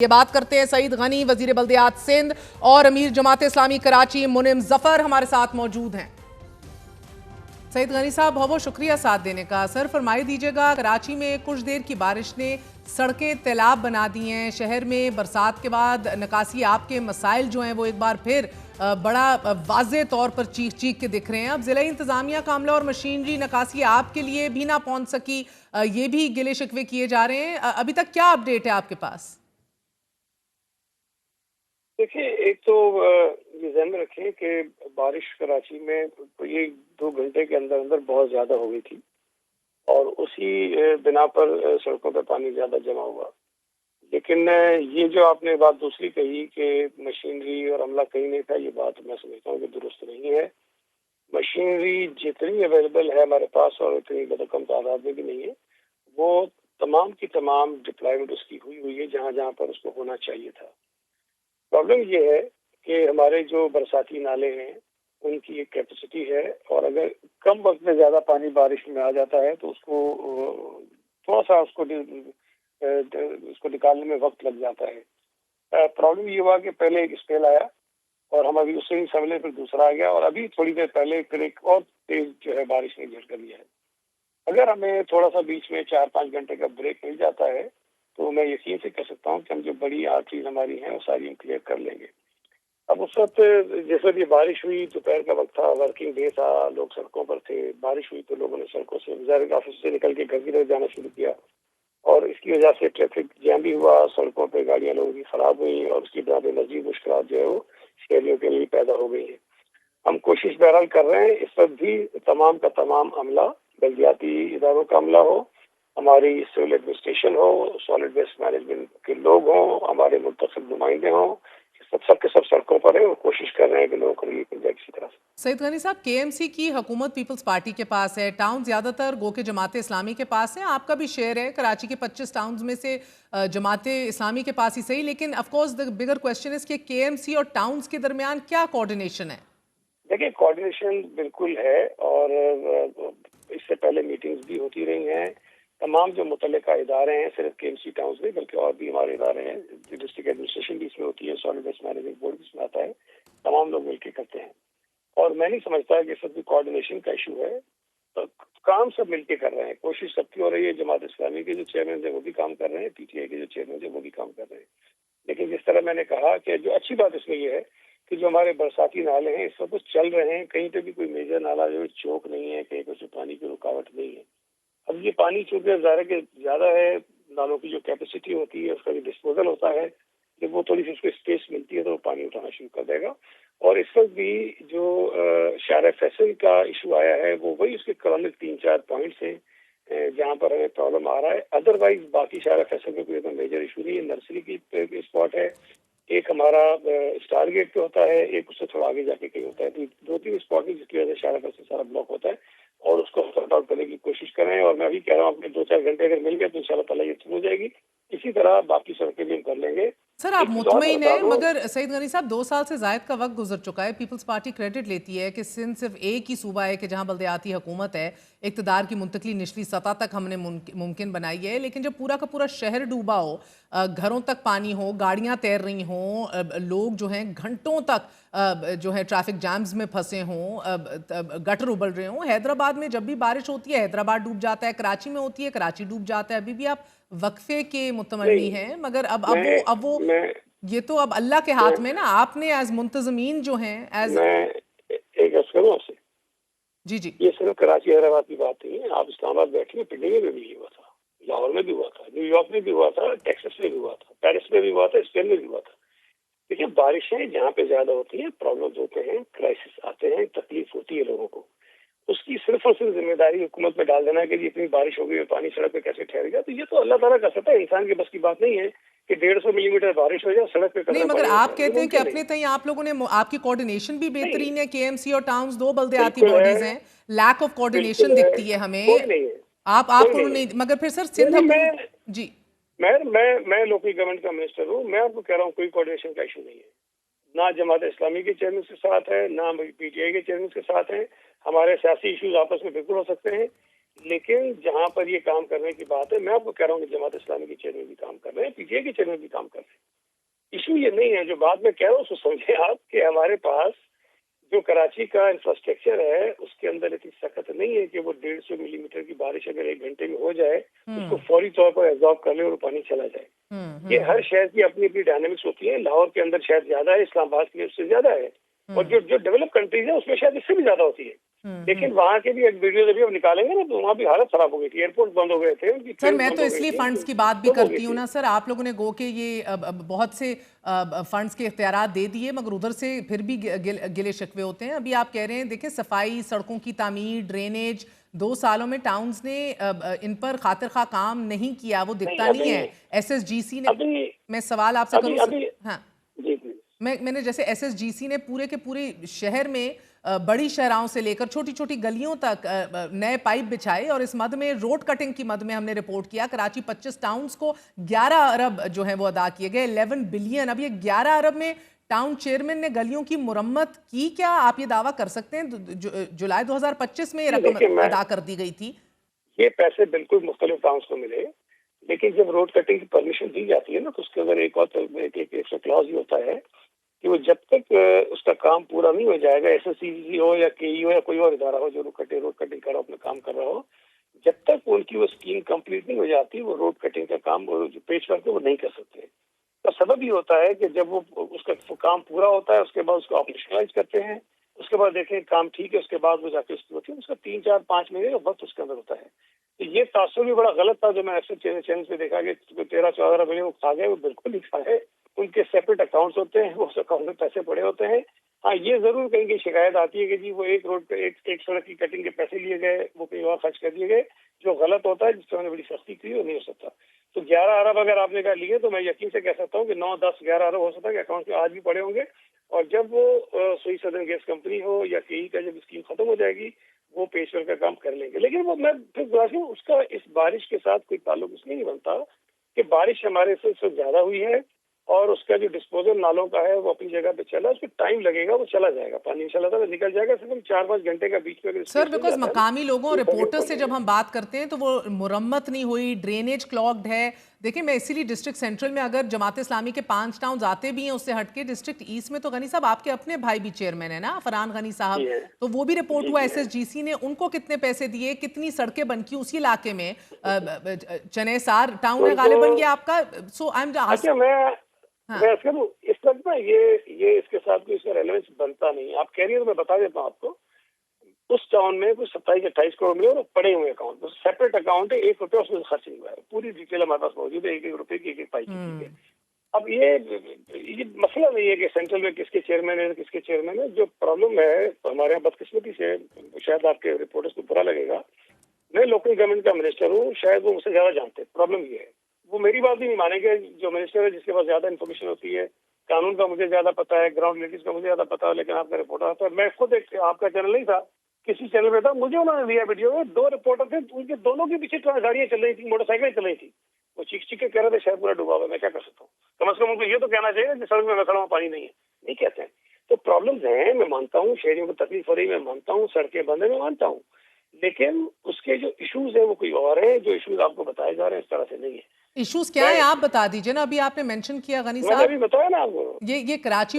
یہ بات کرتے ہیں سعید غنی وزیر بلدیات سندھ اور امیر جماعت اسلامی کراچی منم ظفر ہمارے ساتھ موجود ہیں۔ سعید غنی صاحب بہت بہت شکریہ ساتھ دینے کا۔ سر فرمائی دیجئے گا، کراچی میں کچھ دیر کی بارش نے سڑکیں تیلاب بنا دی ہیں، شہر میں برسات کے بعد نکاسی آب کے مسائل جو ہیں وہ ایک بار پھر بڑا واضح طور پر چیخ چیخ کے دکھ رہے ہیں۔ اب ضلع انتظامیہ کا عملہ اور مشینری نکاسی آب کے لیے بھی نہ پہنچ سکی، یہ بھی گلے شکوے کیے جا رہے ہیں۔ ابھی تک کیا اپڈیٹ ہے آپ کے پاس؟ دیکھیں، ایک تو یہ ذہن میں رکھیں کہ بارش کراچی میں یہ 2 گھنٹے کے اندر اندر بہت زیادہ ہو گئی تھی اور اسی بنا پر سڑکوں پہ پانی زیادہ جمع ہوا۔ لیکن یہ جو آپ نے بات دوسری کہی کہ مشینری اور عملہ کہیں نہیں تھا، یہ بات میں سمجھتا ہوں کہ درست نہیں ہے۔ مشینری جتنی اویلیبل ہے ہمارے پاس اور اتنی کم تعداد میں بھی نہیں ہے، وہ تمام کی تمام ڈپلائمنٹ اس کی ہوئی ہے جہاں جہاں پر اس کو ہونا چاہیے تھا۔ پرابلم یہ ہے کہ ہمارے جو برساتی نالے ہیں ان کی ایک کیپیسٹی ہے، اور اگر کم وقت میں زیادہ پانی بارش میں آ جاتا ہے تو اس کو تھوڑا سا اس کو نکالنے میں وقت لگ جاتا ہے۔ پرابلم یہ ہوا کہ پہلے ایک اسپیل آیا اور ہم ابھی اس سے ہی سنبھلے، پھر دوسرا آ گیا، اور ابھی تھوڑی دیر پہلے پھر ایک اور تیز جو ہے بارش نے جھٹکا دیا ہے۔ اگر ہمیں تھوڑا سا بیچ میں 4-5 گھنٹے کا بریک مل جاتا ہے تو میں یقین سے کہہ سکتا ہوں کہ ہم جو بڑی آرٹریز ہماری ہیں وہ ساری ہم کلیئر کر لیں گے۔ اب اس وقت جس وقت یہ بارش ہوئی، دوپہر کا وقت تھا، ورکنگ ڈے تھا، لوگ سڑکوں پر تھے، بارش ہوئی تو لوگوں نے سڑکوں سے ظاہر آفس سے نکل کے گھر کی طرف جانا شروع کیا، اور اس کی وجہ سے ٹریفک جام بھی ہوا، سڑکوں پہ گاڑیاں لوگوں کی خراب ہوئی، اور اس کی بنا پہ مزید مشکلات جو ہے وہ شہریوں کے لیے پیدا ہو گئی ہیں۔ ہم کوشش بہرحال کر رہے ہیں، اس وقت بھی تمام کا تمام عملہ، بلدیاتی اداروں کا عملہ ہو، ہماری سول ایڈمنسٹریشن ہو، سالڈ ویسٹ مینجمنٹ کے لوگ ہوں، ہمارے منتخب نمائندے ہوں، سب کے سب سڑکوں پر ہیں اور کوشش کر رہے ہیں کہ لوگوں کو ریلیف مل جائے کسی طرح سے۔ سعید غنی صاحب، کے ایم سی کی حکومت پیپلز پارٹی کے پاس ہے، ٹاؤن زیادہ تر گو کہ جماعت اسلامی کے پاس ہے، آپ کا بھی شیئر ہے، کراچی کے 25 ٹاؤنز میں سے جماعت اسلامی کے پاس ہی صحیح، لیکن of course the bigger question ہے کہ کے ایم سی اور ٹاؤنز کے درمیان کیا کوارڈینیشن ہے؟ دیکھیں، کوارڈینیشن بالکل ہے، اور اس سے پہلے میٹنگز بھی ہوتی رہی ہیں۔ تمام جو متعلقہ ادارے ہیں، صرف کے ایم سی ٹاؤنز نہیں بلکہ اور بھی ہمارے ادارے ہیں، ڈسٹرکٹ ایڈمنسٹریشن بھی اس میں ہوتی ہے، سالڈ ویسٹ مینجمنٹ بورڈ بھی اس میں آتا ہے، تمام لوگ مل کے کرتے ہیں، اور میں نہیں سمجھتا کہ سب کوارڈینیشن کا ایشو ہے۔ تو کام سب مل کے کر رہے ہیں، کوشش سب کی ہو رہی ہے۔ جماعت اسلامی کے جو چیئرمین ہیں وہ بھی کام کر رہے ہیں، پی ٹی آئی کے جو چیئرمین ہیں وہ بھی کام کر رہے ہیں، لیکن جس طرح میں نے کہا کہ جو اچھی بات اس میں یہ ہے کہ جو ہمارے برساتی نالے ہیں اس وقت چل رہے ہیں، کہیں پہ بھی کوئی میجر نالا جو ہے چوک نہیں ہے، کہیں پہ پانی کی رکاوٹ نہیں ہے۔ اب یہ پانی چونکہ ظاہر کہ زیادہ ہے، نالوں کی جو کیپیسٹی ہوتی ہے، اس کا جو ڈسپوزل ہوتا ہے، جب وہ تھوڑی سی اس کو اسپیس ملتی ہے تو وہ پانی اٹھانا شروع کر دے گا۔ اور اس وقت بھی جو شارع فیصل کا ایشو آیا ہے وہ وہی اس کے کرونک 3-4 پوائنٹس ہیں جہاں پر ہمیں پرابلم آ رہا ہے۔ ادروائز باقی شارع فیصل میں کوئی میجر ایشو نہیں ہے۔ نرسری کی اسپاٹ ہے، ایک ہمارا اسٹار گیٹ پہ ہوتا ہے، ایک اس سے تھوڑا آگے جا کے کہیں ہوتا ہے، تو 2-3 اسپاٹ جس کی وجہ سے شارع فیصل سارا بلاک ہوتا ہے، اور اس کو سارٹ آؤٹ کرنے کی کوشش کریں، اور میں ابھی کہہ رہا ہوں اپنے 2-4 گھنٹے اگر مل گئے تو انشاءاللہ تعالیٰ یہ ہو جائے گی۔ اسی طرح باقی سڑکیں بھی ہم کر لیں گے۔ سر آپ مطمئن ہیں؟ مگر سعید غنی صاحب 2 سال سے زائد کا وقت گزر چکا ہے، پیپلز پارٹی کریڈٹ لیتی ہے کہ سندھ صرف ایک ہی صوبہ ہے کہ جہاں بلدیاتی حکومت ہے، اقتدار کی منتقلی نچلی سطح تک ہم نے ممکن بنائی ہے، لیکن جب پورا کا پورا شہر ڈوبا ہو، گھروں تک پانی ہو، گاڑیاں تیر رہی ہوں، لوگ جو ہیں گھنٹوں تک جو ہے ٹریفک جامز میں پھنسے ہوں، گٹر ابل رہے ہوں، حیدرآباد میں جب بھی بارش ہوتی ہے حیدرآباد ڈوب جاتا ہے، کراچی میں ہوتی ہے کراچی ڈوب جاتا ہے، ابھی بھی آپ وقفے کے متمنی ہیں، مگر اب وہ یہ تو اب اللہ کے ہاتھ میں نا، آپ نے ایز منتظمین جو ہیں میں ایک عرض کروں آپ سے، جی یہ صرف کراچی حیدرآباد کی بات نہیں ہے۔ آپ اسلام آباد بیٹھے ہیں، پنڈی میں بھی ہوا تھا، لاہور میں بھی ہوا تھا، نیو یارک میں بھی ہوا تھا، ٹیکساس میں بھی ہوا تھا، پیرس میں بھی ہوا تھا، اسپین میں بھی ہوا تھا۔ دیکھیے، بارشیں جہاں پہ زیادہ ہوتی ہیں، پرابلمز ہوتے ہیں، کرائسس آتے ہیں، تکلیف ہوتی ہے لوگوں کو، اس کی صرف اور صرف ذمہ داری حکومت پہ ڈال دینا کہ اتنی بارش ہو گئی ہے، پانی سڑک پہ کیسے ٹھہرے گا، تو یہ تو اللہ تعالیٰ کر سکتا ہے، انسان کے بس کی بات نہیں ہے کہ 150 ملی میٹر بارش ہو جائے سڑک پہ نہیں، قدرے مگر پانی آپ ٹھہرے، کہتے ہیں کہ ممکن اپنے نہیں۔ تئیں آپ لوگوں نے، آپ کی کوارڈینیشن بھی بہترین ہے، کے ایم سی اور ٹاؤنز 2 بلدیاتی بالکل باڈیز ہے، ہیں، لیک آف بالکل کوارڈینیشن ہے، دکھتی ہے ہمیں، کوئی نہیں ہے، آپ کوئی کو نہیں ہے۔ نہیں، مگر پھر سر سندھ نہیں، حکومت جی میں لوکل گورنمنٹ کا منسٹر ہوں، میں آپ کو کہہ رہا ہوں کوئی کوارڈینیشن کا ایشو نہیں ہے، نہ جماعت اسلامی کے چیئرمین کے ساتھ ہے، نہ پی ٹی آئی کے چیئرمین کے ساتھ ہیں۔ ہمارے سیاسی ایشوز آپس میں بالکل ہو سکتے ہیں، لیکن جہاں پر یہ کام کرنے کی بات ہے، میں آپ کو کہہ رہا ہوں کہ جماعت اسلامی کے چیئرمین بھی کام کر رہے ہیں، پی ٹی آئی کے چیئرمین بھی کام کر رہے ہیں. ایشو یہ نہیں ہے، جو بات میں کہہ رہا ہوں اس کو سمجھیں آپ کہ ہمارے پاس جو کراچی کا انفراسٹرکچر ہے اس کے اندر اتنی سخت نہیں ہے کہ وہ 150 ملی میٹر کی بارش اگر 1 گھنٹے میں ہو جائے اس کو فوری طور پر ایبزارب کر لے اور پانی چلا جائے. یہ ہر شہر کی اپنی اپنی ڈائنامکس ہوتی ہیں. لاہور کے اندر شاید زیادہ ہے، اسلام آباد کے اس سے زیادہ ہے، اور جو ڈیولپ کنٹریز ہیں اس میں شاید اس سے بھی زیادہ ہوتی ہے. لیکن وہاں کے بھی ایک ویڈیو جب ہم نکالیں گے نا تو وہاں بھی حالت خراب ہو گئی تھی، ایئرپورٹ بند ہو گئے تھے، ان کی سر ٹرین میں بند تو ہو اس گئی لیے تھی، فنڈز کی بات بھی گم ہو گئی کرتی ہوں تھی. نا سر، آپ لوگوں نے گو کہ یہ بہت سے فنڈز کے اختیارات دے دیے مگر ادھر سے پھر بھی گلے شکوے ہوتے ہیں. ابھی آپ کہہ رہے ہیں دیکھیں صفائی، سڑکوں کی تعمیر، ڈرینیج 2 سالوں میں ٹاؤنز نے ان پر خاطر خواہ کام نہیں کیا، وہ دکھتا نہیں ہے. ایس ایس جی سی نے، ابھی میں سوال آپ سے کروں ابھی ہاں، جی جی میں نے جیسے ایس ایس جی سی نے پورے کے پورے شہر میں بڑی شہراؤں سے لے کر چھوٹی چھوٹی گلیوں تک نئے پائپ بچھائے، اور اس مد میں روڈ کٹنگ کی مد میں ہم نے رپورٹ کیا کراچی 25 ٹاؤنز کو 11 ارب جو ہیں وہ ادا کیے گئے، 11 بلین. اب یہ 11 ارب میں ٹاؤن چیئرمین نے گلیوں کی مرمت کی کیا؟ آپ یہ دعویٰ کر سکتے ہیں جولائی 2025 میں یہ رقم دیکھیے، ادا کر دی گئی تھی؟ یہ پیسے بالکل مختلف ٹاؤنس کو ملے، لیکن جب روڈ کٹنگ کی پرمیشن دی جاتی ہے نا تو اس کے اندر ایک اور کلاز یہ ہوتا ہے کہ وہ جب تک اس کا کام پورا نہیں ہو جائے گا، ایس ایس سی ہو یا کے ای ہو یا کوئی اور ادارہ ہو جو روڈ کٹنگ کر رہا ہو، اپنا کام کر رہا ہو، جب تک ان کی وہ اسکیم کمپلیٹ نہیں ہو جاتی وہ روڈ کٹنگ کا کام جو پیش ورک ہے وہ نہیں کر سکتے. کا سبب یہ ہوتا ہے کہ جب وہ اس کا کام پورا ہوتا ہے اس کے بعد اس کو آپریشنلائز کرتے ہیں، اس کے بعد دیکھیں کام ٹھیک ہے، اس کے بعد وہ جا کے اس کی ہوتی ہے، اس کا 3 4 5 مہینے کا وقت اس کے اندر ہوتا ہے. تو یہ تاثر بھی بڑا غلط تھا جو میں اکثر چینل پہ دیکھا کہ 13 14 مہینے وہ کھا گئے، وہ بالکل نہیں کھا گئے. ان کے سیپریٹ اکاؤنٹس ہوتے ہیں، وہ اس اکاؤنٹ میں پیسے پڑے ہوتے ہیں. ہاں یہ ضرور کہیں گے شکایت آتی ہے کہ جی وہ ایک روڈ پہ ایک سڑک کی کٹنگ کے پیسے لیے گئے، وہ کہیں اور خرچ کر دیے گئے، جو غلط ہوتا ہے، جس سے ہم نے بڑی سختی کی وہ نہیں ہو سکتا. تو 11 ارب اگر آپ نے کہا لیے تو میں یقین سے کہہ سکتا ہوں کہ 9 10 11 ارب ہو سکتا ہے کہ اکاؤنٹ میں آج بھی پڑے ہوں گے. اور جب وہ سوئی سدرن گیس کمپنی ہو یا کے ای کا جب اسکیم ختم ہو جائے گی وہ پیشور کا کام کر لیں گے. لیکن وہ میں پھر اس کا اس بارش کے ساتھ کوئی تعلق اس نہیں بنتا کہ بارش ہمارے سے زیادہ ہوئی ہے اور اس کا جو ڈسپوزل نالوں کا ہے وہ اپنی جگہ پہ چلا، اس کو ٹائم لگے گا، وہ چلا جائے گا، پانی انشاءاللہ تعالیٰ نکل جائے گا. صرف 4 5 گھنٹے کا بیچ میں سر بیکاز مقامی لوگوں اور رپورٹر سے جب ہم بات کرتے ہیں تو وہ مرمت نہیں ہوئی، ڈرینیج کلاگڈ ہے. دیکھیں میں اسی لیے ڈسٹرکٹ سینٹرل میں اگر جماعت اسلامی کے 5 ٹاؤنز آتے بھی ہیں اس سے ہٹ کے، ڈسٹرکٹ ایسٹ میں تو غنی صاحب آپ کے اپنے بھائی بھی چیئرمین ہیں نا، فرحان غنی صاحب، تو وہ بھی رپورٹ ہوا ایس ایس جی سی نے ان کو کتنے پیسے دیے، کتنی سڑکیں بن کی اسی علاقے میں. چنیسار ٹاؤن ہے غالباً یہ آپ کا. سو آئی ایم اچھا میں اس وقت نا یہ اس کے ساتھ کوئی اس کا ریلیونس بنتا نہیں. آپ کہہ رہی ہیں تو میں بتا دیتا ہوں آپ کو. اس ٹاؤن میں کوئی 27 28 کروڑ ملے اور پڑے ہوئے اکاؤنٹ، سیپریٹ اکاؤنٹ ہے، 1 روپیہ اس میں خرچ نہیں ہوا ہے. پوری ڈیٹیل ہمارے پاس موجود ہے، 1 روپے کی 1 پائی کی ہے. اب یہ مسئلہ نہیں ہے کہ سینٹرل میں کس کے چیئرمین ہے کس کے چیئرمین ہے. جو پرابلم ہے ہمارے یہاں بدقسمتی سے، شاید آپ کے رپورٹرز کو برا لگے گا، میں لوکل گورنمنٹ کا منسٹر ہوں، شاید وہ مجھ سے زیادہ جانتے ہیں. پرابلم یہ ہے وہ میری بات بھی نہیں مانیں گے. جو منسٹر ہے جس کے پاس زیادہ انفارمیشن ہوتی ہے، قانون کا مجھے زیادہ پتا ہے، گراؤنڈ ریلیٹیز کا مجھے زیادہ پتا ہے، لیکن آپ کا رپورٹر آتا ہے. میں خود آپ کا چینل نہیں تھا، کسی چینل پہ تھا، مجھے انہوں نے دیا ویڈیو میں 2 رپورٹر تھے، ان کے دونوں کے پیچھے گاڑیاں چل رہی تھی، موٹر سائیکلیں چل رہی تھی. وہ چیخ کے کہہ رہے تھے شہر پورا ڈوبا ہوا ہے. میں کیا کر سکتا ہوں؟ کم از کم ان کو یہ تو کہنا چاہیے کہ سڑک میں کھڑا ہوں پانی نہیں ہے. نہیں کہتے ہیں. تو پرابلمز ہیں، میں مانتا ہوں شہریوں کو تکلیف ہو رہی ہے، میں مانتا ہوں سڑکیں بند ہیں، میں مانتا ہوں، لیکن اس کے جو ایشوز ہیں وہ کوئی اور ہیں. جو ایشوز آپ کو بتائے جا رہے ہیں اس طرح سے نہیں ہے. ایشوز کیا ہیں آپ بتا دیجئے نا. ابھی آپ نے مینشن کیا غنی میں نے ابھی صاحب، بتایا نا آپ کو. یہ کراچی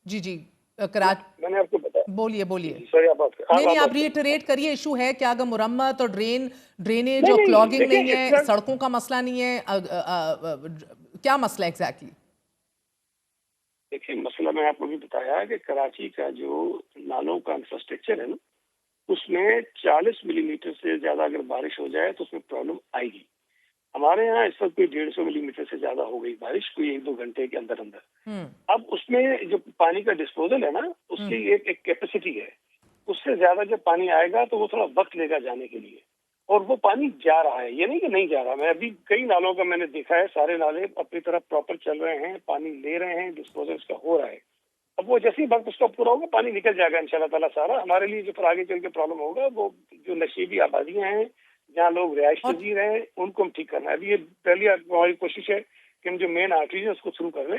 جی جی میں نے آپ کو بتایا. بولیے سوری نہیں آپ ریٹریٹ کریے. ایشو ہے کیا؟ اگر مرمت اور ڈرینیج اور نہیں کلاگنگ نہیں ہے، سڑکوں کا مسئلہ نہیں ہے، کیا مسئلہ ایگزیکٹلی؟ دیکھیں مسئلہ میں آپ کو بھی بتایا کہ کراچی کا جو نالوں کا انفراسٹرکچر ہے نا، اس میں 40 ملی میٹر سے زیادہ اگر بارش ہو جائے تو اس میں پرابلم آئے گی. ہمارے یہاں اس وقت کوئی 150 ملی میٹر سے زیادہ ہو گئی بارش، کوئی 1 2 گھنٹے کے اندر اندر. اب اس میں جو پانی کا ڈسپوزل ہے نا، اس کی ایک کیپیسٹی ہے. اس سے زیادہ جب پانی آئے گا تو وہ تھوڑا وقت لے گا جانے کے لیے، اور وہ پانی جا رہا ہے، یہ نہیں کہ نہیں جا رہا. میں ابھی کئی نالوں کا میں نے دیکھا ہے، سارے نالے اپنی طرف پراپر چل رہے ہیں، پانی لے رہے ہیں، ڈسپوزل اس کا ہو رہا ہے. اب وہ جیسے وقت اس کا پورا ہوگا پانی نکل جائے گا انشاءاللہ تعالیٰ سارا. ہمارے لیے جو پھر آگے چل کے پرابلم ہوگا وہ جو نشیبی آبادیاں ہیں جہاں لوگ رہائش پذیر ہیں ان کو ہم ٹھیک کرنا ہے. ابھی یہ پہلی ہماری کوشش ہے کہ ہم جو مین آرٹریز ہیں اس کو تھرو کر لیں.